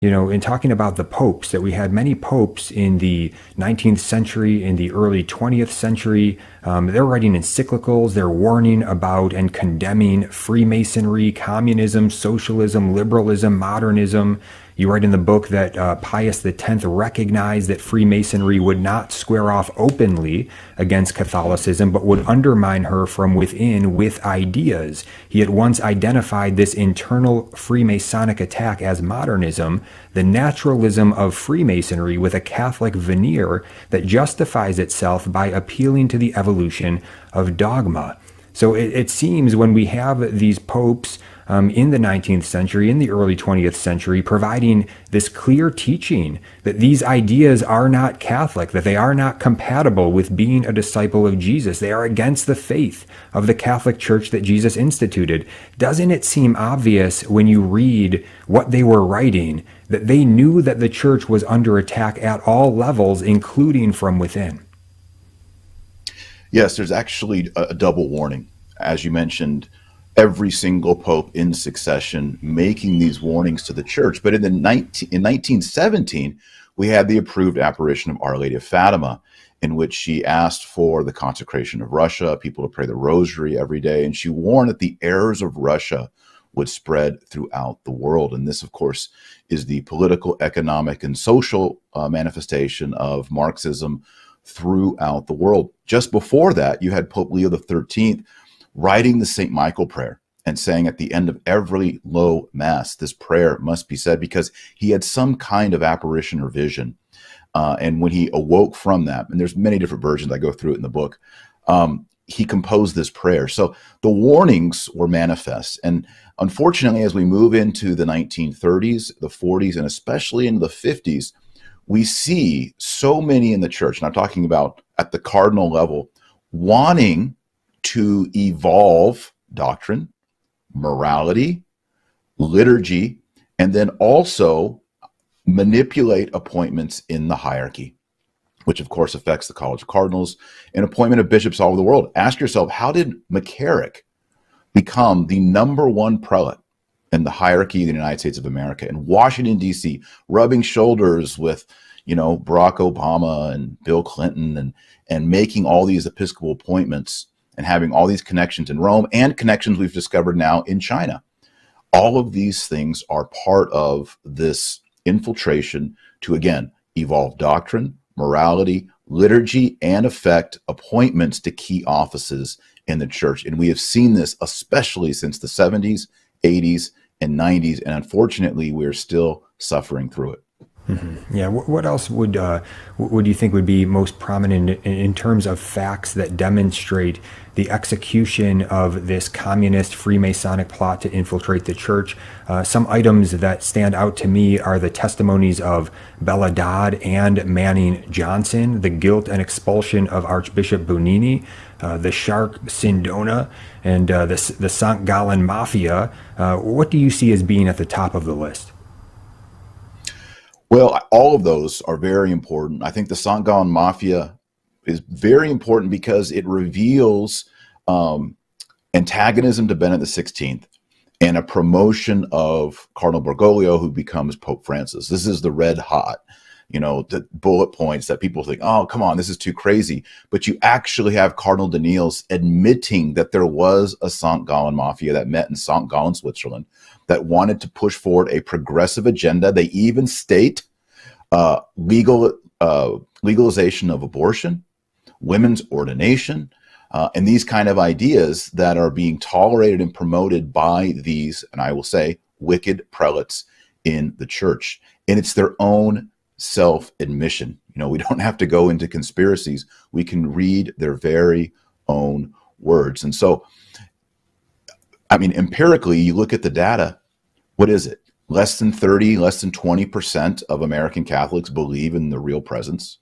In talking about the popes, that we had many popes in the 19th century, in the early 20th century. They're writing encyclicals, they're warning about and condemning Freemasonry, communism, socialism, liberalism, modernism. You write in the book that Pius X recognized that Freemasonry would not square off openly against Catholicism, but would undermine her from within with ideas. He at once identified this internal Freemasonic attack as modernism, the naturalism of Freemasonry with a Catholic veneer that justifies itself by appealing to the evolution of dogma. So it seems when we have these popes in the 19th century, in the early 20th century, providing this clear teaching that these ideas are not Catholic, that they are not compatible with being a disciple of Jesus. They are against the faith of the Catholic Church that Jesus instituted. Doesn't it seem obvious when you read what they were writing that they knew that the church was under attack at all levels, including from within? Yes, there's actually a double warning. As you mentioned, every single pope in succession making these warnings to the church. But in 1917, we had the approved apparition of Our Lady of Fatima, in which she asked for the consecration of Russia, people to pray the rosary every day, and she warned that the errors of Russia would spread throughout the world. And this, of course, is the political, economic, and social manifestation of Marxism throughout the world. Just before that, you had Pope Leo XIII writing the St. Michael prayer and saying at the end of every low mass, this prayer must be said, because he had some kind of apparition or vision. And when he awoke from that, and there's many different versions, I go through it in the book, he composed this prayer. So the warnings were manifest. And unfortunately, as we move into the 1930s, the 40s, and especially into the 50s, we see so many in the church, and I'm talking about at the cardinal level, wanting to evolve doctrine, morality, liturgy, and then also manipulate appointments in the hierarchy, which of course affects the College of Cardinals and appointment of bishops all over the world. Ask yourself, how did McCarrick become the #1 prelate in the hierarchy of the United States of America in Washington, D.C., rubbing shoulders with, Barack Obama and Bill Clinton and making all these episcopal appointments and having all these connections in Rome and connections we've discovered now in China? All of these things are part of this infiltration to, again, evolve doctrine, morality, liturgy, and affect appointments to key offices in the church. And we have seen this especially since the 70s, 80s, and 90s. And unfortunately, we're still suffering through it. Mm-hmm. Yeah. What else would you think would be most prominent in terms of facts that demonstrate the execution of this communist Freemasonic plot to infiltrate the church? Some items that stand out to me are the testimonies of Bella Dodd and Manning Johnson, the guilt and expulsion of Archbishop Bonini, the Shark Sindona, and the St. Gallen Mafia. What do you see as being at the top of the list? Well, all of those are very important. I think the St. Gallen Mafia is very important because it reveals antagonism to Benedict XVI and a promotion of Cardinal Bergoglio, who becomes Pope Francis. This is the red hot, the bullet points that people think, oh, come on, this is too crazy. But you actually have Cardinal Danneels admitting that there was a St. Gallen Mafia that met in St. Gallen, Switzerland, that wanted to push forward a progressive agenda. They even state legalization of abortion, women's ordination, and these kind of ideas that are being tolerated and promoted by these, and I will say, wicked prelates in the church. And it's their own self-admission. We don't have to go into conspiracies. We can read their very own words. And so, empirically, you look at the data, what is it? Less than 20% of American Catholics believe in the real presence